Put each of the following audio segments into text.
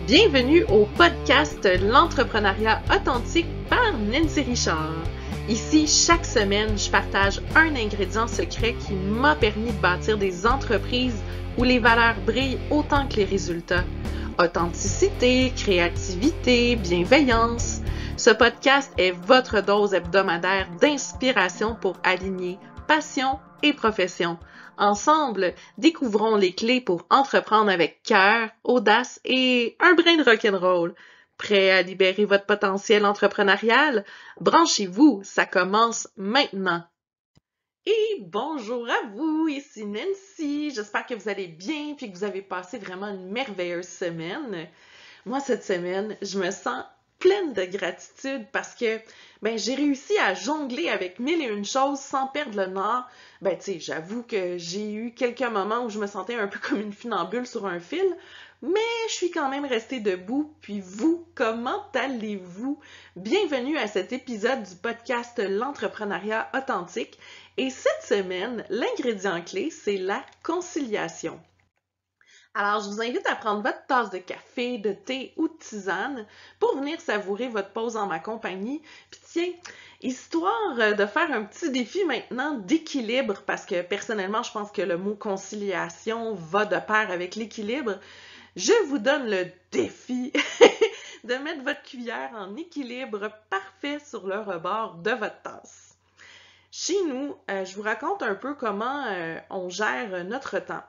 Bienvenue au podcast L'entrepreneuriat authentique par Nancy Richard. Ici, chaque semaine, je partage un ingrédient secret qui m'a permis de bâtir des entreprises où les valeurs brillent autant que les résultats. Authenticité, créativité, bienveillance. Ce podcast est votre dose hebdomadaire d'inspiration pour aligner passion et profession. Ensemble, découvrons les clés pour entreprendre avec cœur, audace et un brin de rock'n'roll. Prêt à libérer votre potentiel entrepreneurial? Branchez-vous, ça commence maintenant! Et bonjour à vous, ici Nancy. J'espère que vous allez bien et que vous avez passé vraiment une merveilleuse semaine. Moi, cette semaine, je me sens pleine de gratitude parce que j'ai réussi à jongler avec mille et une choses sans perdre le nord. J'avoue que j'ai eu quelques moments où je me sentais un peu comme une funambule sur un fil, mais je suis quand même restée debout. Puis vous, comment allez-vous? Bienvenue à cet épisode du podcast L'entrepreneuriat authentique. Et cette semaine, l'ingrédient clé, c'est la conciliation. Alors, je vous invite à prendre votre tasse de café, de thé ou de tisane pour venir savourer votre pause en ma compagnie. Puis tiens, histoire de faire un petit défi maintenant d'équilibre, parce que personnellement, je pense que le mot conciliation va de pair avec l'équilibre, je vous donne le défi de mettre votre cuillère en équilibre parfait sur le rebord de votre tasse. Chez nous, je vous raconte un peu comment on gère notre temps.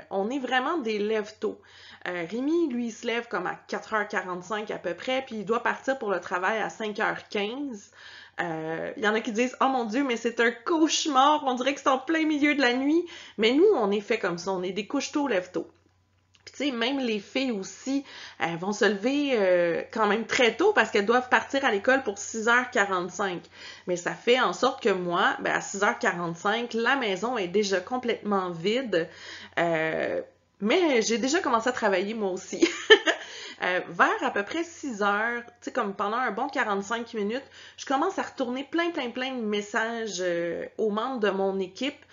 On est vraiment des lève-tôt. Rémi, lui, il se lève comme à 4h45 à peu près, puis il doit partir pour le travail à 5h15. Il y en a qui disent « Oh mon Dieu, mais c'est un cauchemar, on dirait que c'est en plein milieu de la nuit. » Mais nous, on est fait comme ça, on est des couche-tôt, lève-tôt. Tu sais, même les filles aussi, elles vont se lever quand même très tôt parce qu'elles doivent partir à l'école pour 6h45. Mais ça fait en sorte que moi, à 6h45, la maison est déjà complètement vide. Mais j'ai déjà commencé à travailler moi aussi. Vers à peu près 6h, tu sais, comme pendant un bon 45 minutes, je commence à retourner plein de messages aux membres de mon équipe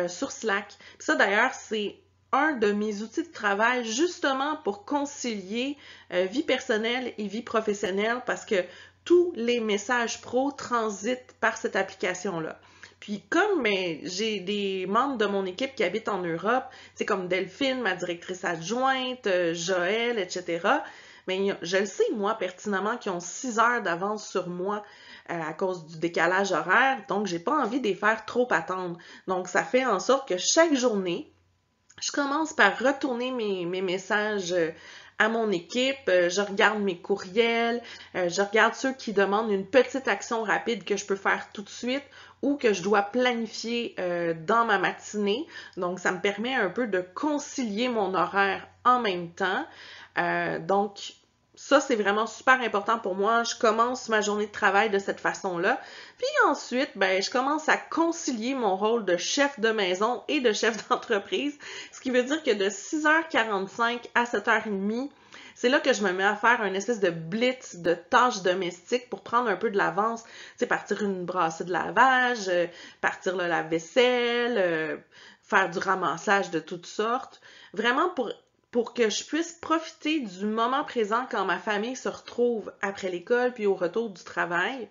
sur Slack. Puis ça, d'ailleurs, c'est un de mes outils de travail justement pour concilier vie personnelle et vie professionnelle parce que tous les messages pro transitent par cette application-là. Puis comme j'ai des membres de mon équipe qui habitent en Europe, c'est comme Delphine, ma directrice adjointe, Joël, etc., mais je le sais, moi, pertinemment, qu'ils ont 6 heures d'avance sur moi à cause du décalage horaire, donc j'ai pas envie de les faire trop attendre. Donc ça fait en sorte que chaque journée, je commence par retourner mes messages à mon équipe, je regarde mes courriels, je regarde ceux qui demandent une petite action rapide que je peux faire tout de suite ou que je dois planifier dans ma matinée. Donc, ça me permet un peu de concilier mon horaire en même temps. Donc, ça, c'est vraiment super important pour moi. Je commence ma journée de travail de cette façon-là. Puis ensuite, je commence à concilier mon rôle de chef de maison et de chef d'entreprise. Ce qui veut dire que de 6h45 à 7h30, c'est là que je me mets à faire une espèce de blitz de tâches domestiques pour prendre un peu de l'avance. Tu sais, partir une brassée de lavage, partir le lave-vaisselle, faire du ramassage de toutes sortes. Vraiment pour que je puisse profiter du moment présent quand ma famille se retrouve après l'école puis au retour du travail.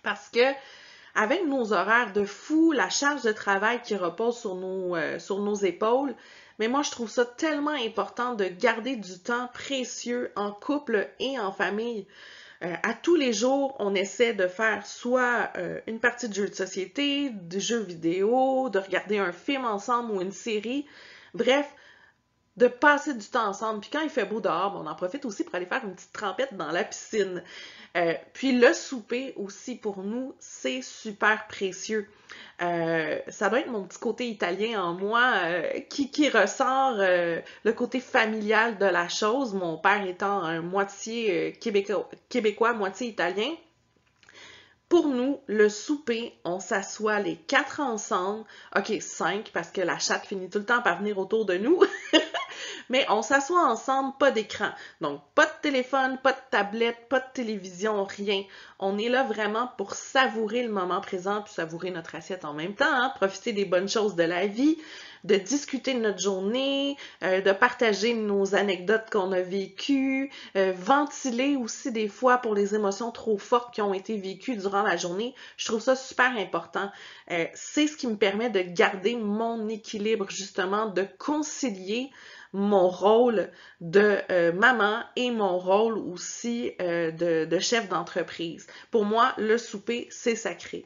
Parce que avec nos horaires de fou, la charge de travail qui repose sur nos épaules, mais moi je trouve ça tellement important de garder du temps précieux en couple et en famille. À tous les jours, on essaie de faire soit une partie de jeux de société, de jeux vidéo, de regarder un film ensemble ou une série. Bref, de passer du temps ensemble. Puis quand il fait beau dehors, on en profite aussi pour aller faire une petite trempette dans la piscine. Puis le souper aussi pour nous, c'est super précieux. Ça doit être mon petit côté italien en moi qui ressort le côté familial de la chose. Mon père étant un moitié québécois, moitié italien. Pour nous, le souper, on s'assoit les 4 ensemble. OK, 5 parce que la chatte finit tout le temps par venir autour de nous. Mais on s'assoit ensemble, pas d'écran. Donc, pas de téléphone, pas de tablette, pas de télévision, rien. On est là vraiment pour savourer le moment présent puis savourer notre assiette en même temps, hein, profiter des bonnes choses de la vie. de discuter de notre journée, de partager nos anecdotes qu'on a vécues, ventiler aussi des fois pour les émotions trop fortes qui ont été vécues durant la journée. Je trouve ça super important. C'est ce qui me permet de garder mon équilibre, justement, de concilier mon rôle de maman et mon rôle aussi de chef d'entreprise. Pour moi, le souper, c'est sacré.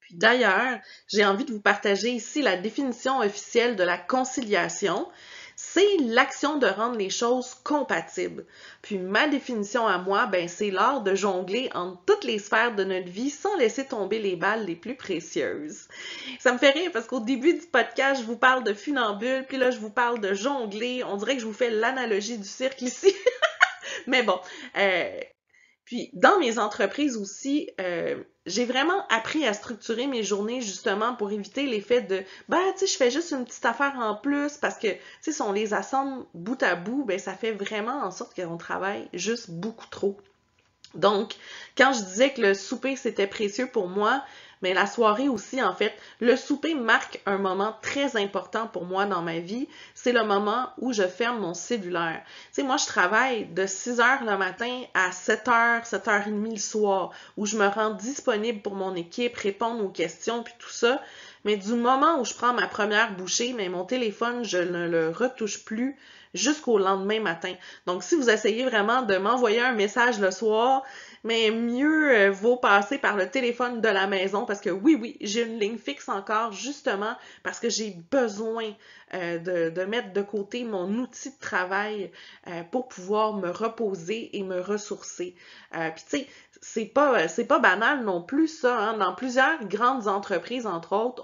Puis d'ailleurs, j'ai envie de vous partager ici la définition officielle de la conciliation. C'est l'action de rendre les choses compatibles. Puis ma définition à moi, ben c'est l'art de jongler entre toutes les sphères de notre vie sans laisser tomber les balles les plus précieuses. Ça me fait rire parce qu'au début du podcast, je vous parle de funambule, puis là je vous parle de jongler. On dirait que je vous fais l'analogie du cirque ici. Mais bon, puis dans mes entreprises aussi, j'ai vraiment appris à structurer mes journées justement pour éviter l'effet de ben tu sais je fais juste une petite affaire en plus parce que tu sais si on les assemble bout à bout, ben ça fait vraiment en sorte qu'on travaille juste beaucoup trop. Donc, quand je disais que le souper, c'était précieux pour moi, mais la soirée aussi, en fait, le souper marque un moment très important pour moi dans ma vie. C'est le moment où je ferme mon cellulaire. Tu sais, moi, je travaille de 6 heures le matin à 7 heures, 7h30 le soir, où je me rends disponible pour mon équipe, répondre aux questions, puis tout ça. Mais du moment où je prends ma première bouchée, mais mon téléphone, je ne le retouche plus jusqu'au lendemain matin. Donc, si vous essayez vraiment de m'envoyer un message le soir, mais mieux vaut passer par le téléphone de la maison parce que oui, j'ai une ligne fixe encore justement parce que j'ai besoin de mettre de côté mon outil de travail pour pouvoir me reposer et me ressourcer. Puis tu sais, c'est pas banal non plus ça. Hein? Dans plusieurs grandes entreprises, entre autres,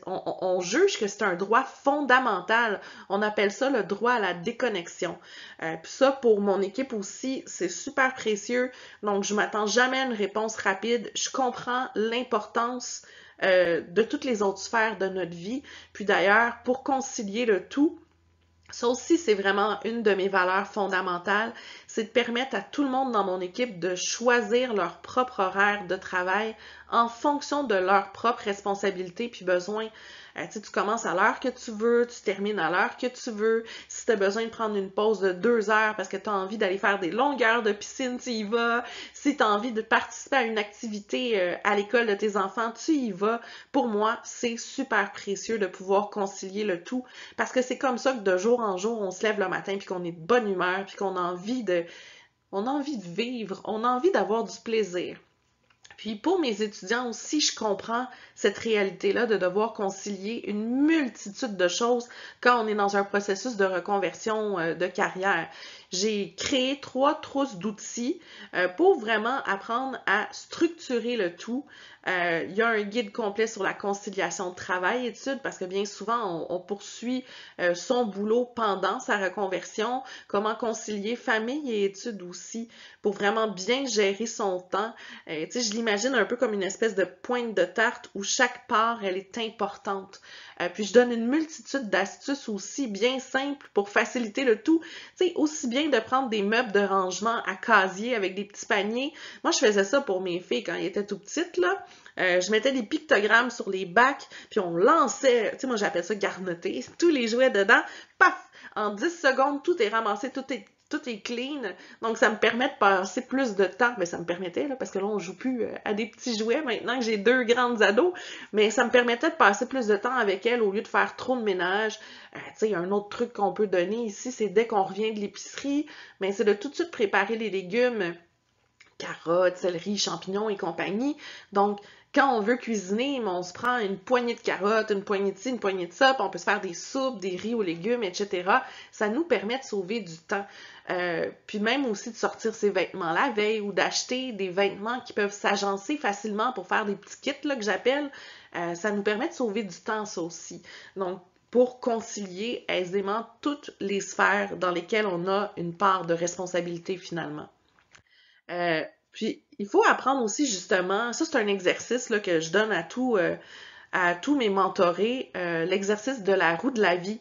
on juge que c'est un droit fondamental. On appelle ça le droit à la déconnexion. Puis ça, pour mon équipe aussi, c'est super précieux. Donc, je m'attends jamais à une réponse rapide. Je comprends l'importance de toutes les autres sphères de notre vie. Puis d'ailleurs, pour concilier le tout, ça aussi, c'est vraiment une de mes valeurs fondamentales, c'est de permettre à tout le monde dans mon équipe de choisir leur propre horaire de travail en fonction de leurs propres responsabilités puis besoins. Tu commences à l'heure que tu veux, tu termines à l'heure que tu veux. Si tu as besoin de prendre une pause de 2 heures parce que tu as envie d'aller faire des longues heures de piscine, tu y vas. Si tu as envie de participer à une activité à l'école de tes enfants, tu y vas. Pour moi, c'est super précieux de pouvoir concilier le tout parce que c'est comme ça que de jour en jour, on se lève le matin puis qu'on est de bonne humeur puis qu'on a envie de vivre, on a envie d'avoir du plaisir. Puis pour mes étudiants aussi, je comprends cette réalité-là de devoir concilier une multitude de choses quand on est dans un processus de reconversion de carrière. J'ai créé 3 trousses d'outils pour vraiment apprendre à structurer le tout. Il y a un guide complet sur la conciliation de travail-études parce que bien souvent, on poursuit son boulot pendant sa reconversion, comment concilier famille et études aussi pour vraiment bien gérer son temps. Tu sais, je l'imagine un peu comme une espèce de pointe de tarte où chaque part, elle est importante. Puis je donne une multitude d'astuces aussi bien simples pour faciliter le tout. Tu sais, aussi bien de prendre des meubles de rangement à casier avec des petits paniers. Moi, je faisais ça pour mes filles quand elles étaient tout petites, là. Je mettais des pictogrammes sur les bacs, puis on lançait, tu sais, moi j'appelle ça garnoter, tous les jouets dedans, paf! En 10 secondes, tout est ramassé, tout est clean. Donc, ça me permet de passer plus de temps. Mais ça me permettait, là, parce que là, on joue plus à des petits jouets maintenant que j'ai 2 grandes ados. Mais ça me permettait de passer plus de temps avec elles au lieu de faire trop de ménage. Tu sais, un autre truc qu'on peut donner ici, c'est dès qu'on revient de l'épicerie, ben, c'est de tout de suite préparer les légumes, carottes, céleri, champignons et compagnie. Donc, quand on veut cuisiner, on se prend une poignée de carottes, une poignée de ci, une poignée de ça, puis on peut se faire des soupes, des riz aux légumes, etc. Ça nous permet de sauver du temps. Puis même aussi de sortir ses vêtements la veille ou d'acheter des vêtements qui peuvent s'agencer facilement pour faire des petits kits là, que j'appelle. Ça nous permet de sauver du temps, ça aussi. Donc, pour concilier aisément toutes les sphères dans lesquelles on a une part de responsabilité finalement. Puis, il faut apprendre aussi justement, ça c'est un exercice là, que je donne à tous à tous mes mentorés l'exercice de la roue de la vie.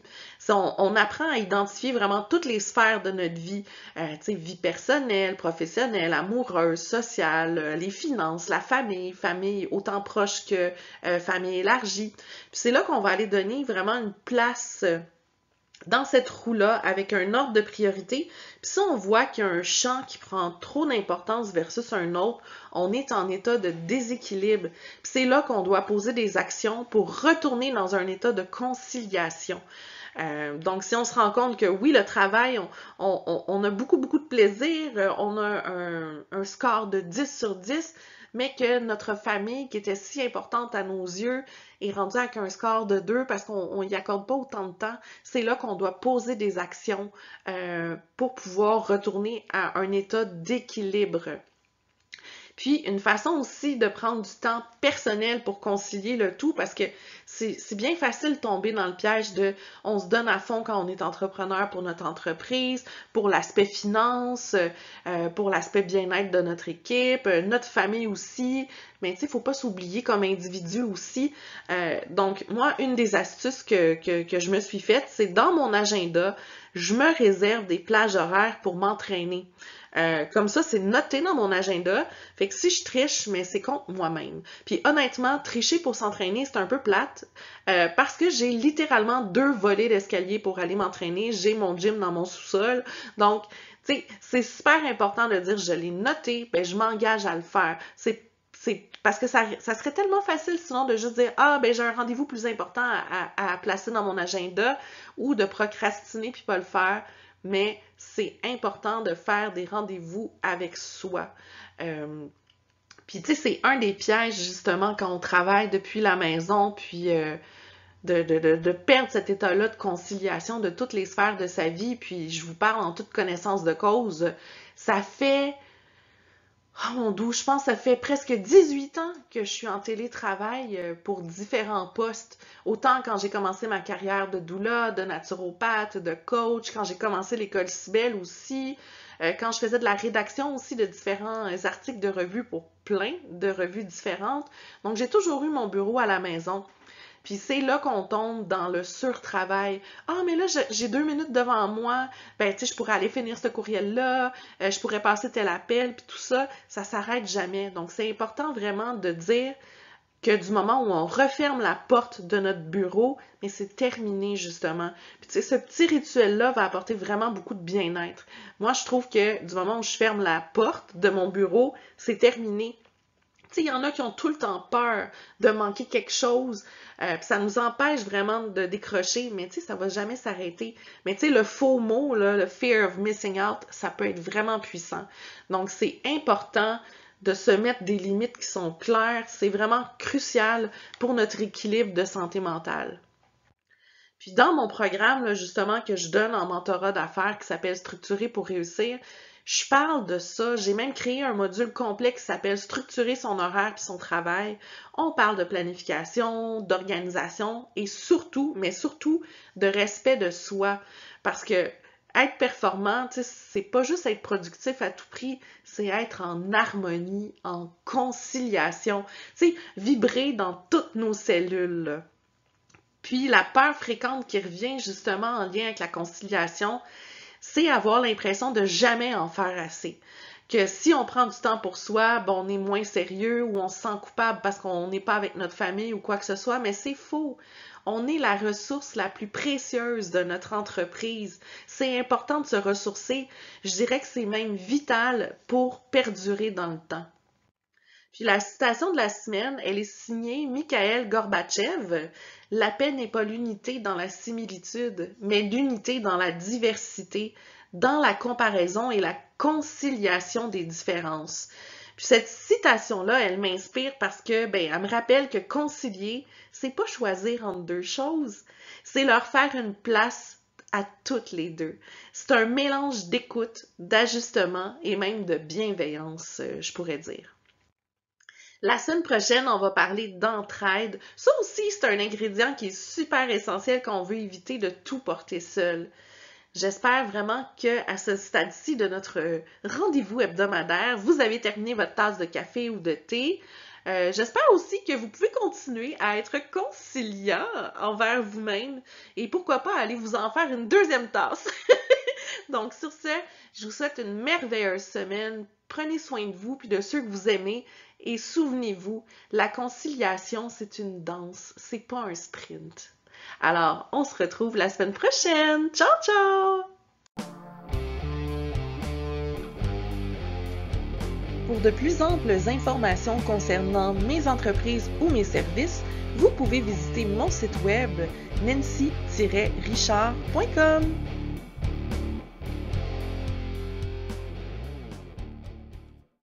On apprend à identifier vraiment toutes les sphères de notre vie, vie personnelle, professionnelle, amoureuse, sociale, les finances, la famille, famille autant proche que famille élargie. Puis c'est là qu'on va aller donner vraiment une place dans cette roue-là avec un ordre de priorité. Puis si on voit qu'il y a un champ qui prend trop d'importance versus un autre, on est en état de déséquilibre. Puis c'est là qu'on doit poser des actions pour retourner dans un état de conciliation. Donc, si on se rend compte que oui, le travail, on a beaucoup de plaisir, on a un score de 10 sur 10, mais que notre famille, qui était si importante à nos yeux, est rendue avec un score de 2 parce qu'on n'y accorde pas autant de temps, c'est là qu'on doit poser des actions pour pouvoir retourner à un état d'équilibre. Puis, une façon aussi de prendre du temps personnel pour concilier le tout, parce que c'est bien facile de tomber dans le piège de on se donne à fond quand on est entrepreneur pour notre entreprise, pour l'aspect finance, pour l'aspect bien-être de notre équipe, notre famille aussi, mais tu sais, il ne faut pas s'oublier comme individu aussi. Donc, moi, une des astuces que je me suis faite, c'est dans mon agenda, je me réserve des plages horaires pour m'entraîner. Comme ça, c'est noté dans mon agenda. Fait que si je triche, mais c'est contre moi-même. Puis honnêtement, tricher pour s'entraîner, c'est un peu plate parce que j'ai littéralement 2 volets d'escalier pour aller m'entraîner. J'ai mon gym dans mon sous-sol. Donc, tu sais, c'est super important de dire je l'ai noté, ben je m'engage à le faire. C'est parce que ça serait tellement facile sinon de juste dire ah ben j'ai un rendez-vous plus important à placer dans mon agenda ou de procrastiner puis pas le faire. Mais c'est important de faire des rendez-vous avec soi. Puis, tu sais, c'est un des pièges, justement, quand on travaille depuis la maison, puis de perdre cet état-là de conciliation de toutes les sphères de sa vie. Puis, je vous parle en toute connaissance de cause. Ça fait... Oh mon Dieu, je pense que ça fait presque 18 ans que je suis en télétravail pour différents postes. Autant quand j'ai commencé ma carrière de doula, de naturopathe, de coach, quand j'ai commencé l'école Cybelle aussi, quand je faisais de la rédaction aussi de différents articles de revues pour plein de revues différentes. Donc j'ai toujours eu mon bureau à la maison. Puis c'est là qu'on tombe dans le surtravail. Ah, mais là, j'ai 2 minutes devant moi. Ben, tu sais, je pourrais aller finir ce courriel-là. Je pourrais passer tel appel. Puis tout ça, ça s'arrête jamais. Donc, c'est important vraiment de dire que du moment où on referme la porte de notre bureau, mais c'est terminé, justement. Puis, tu sais, ce petit rituel-là va apporter vraiment beaucoup de bien-être. Moi, je trouve que du moment où je ferme la porte de mon bureau, c'est terminé. Tu sais, il y en a qui ont tout le temps peur de manquer quelque chose, puis ça nous empêche vraiment de décrocher, mais tu sais, ça va jamais s'arrêter. Mais tu sais, le faux mot, là, le fear of missing out, ça peut être vraiment puissant. Donc, c'est important de se mettre des limites qui sont claires. C'est vraiment crucial pour notre équilibre de santé mentale. Puis dans mon programme, là, justement, que je donne en mentorat d'affaires qui s'appelle Structurer pour réussir, je parle de ça. J'ai même créé un module complet qui s'appelle Structurer son horaire et son travail. On parle de planification, d'organisation et surtout, mais surtout, de respect de soi. Parce que être performant, c'est pas juste être productif à tout prix, c'est être en harmonie, en conciliation, vibrer dans toutes nos cellules, là. Puis la peur fréquente qui revient justement en lien avec la conciliation, c'est avoir l'impression de jamais en faire assez. Que si on prend du temps pour soi, bon, on est moins sérieux ou on se sent coupable parce qu'on n'est pas avec notre famille ou quoi que ce soit, mais c'est faux. On est la ressource la plus précieuse de notre entreprise. C'est important de se ressourcer. Je dirais que c'est même vital pour perdurer dans le temps. Puis la citation de la semaine, elle est signée Mikhail Gorbatchev. La paix n'est pas l'unité dans la similitude, mais l'unité dans la diversité, dans la comparaison et la conciliation des différences. Puis cette citation-là, elle m'inspire parce que, ben, elle me rappelle que concilier, c'est pas choisir entre deux choses, c'est leur faire une place à toutes les deux. C'est un mélange d'écoute, d'ajustement et même de bienveillance, je pourrais dire. La semaine prochaine, on va parler d'entraide. Ça aussi, c'est un ingrédient qui est super essentiel quand on veut éviter de tout porter seul. J'espère vraiment qu'à ce stade-ci de notre rendez-vous hebdomadaire, vous avez terminé votre tasse de café ou de thé. J'espère aussi que vous pouvez continuer à être conciliant envers vous-même et pourquoi pas aller vous en faire une deuxième tasse. Donc sur ce, je vous souhaite une merveilleuse semaine. Prenez soin de vous puis de ceux que vous aimez et souvenez-vous, la conciliation, c'est une danse, c'est pas un sprint. Alors, on se retrouve la semaine prochaine. Ciao, ciao! Pour de plus amples informations concernant mes entreprises ou mes services, vous pouvez visiter mon site web nancy-richard.com.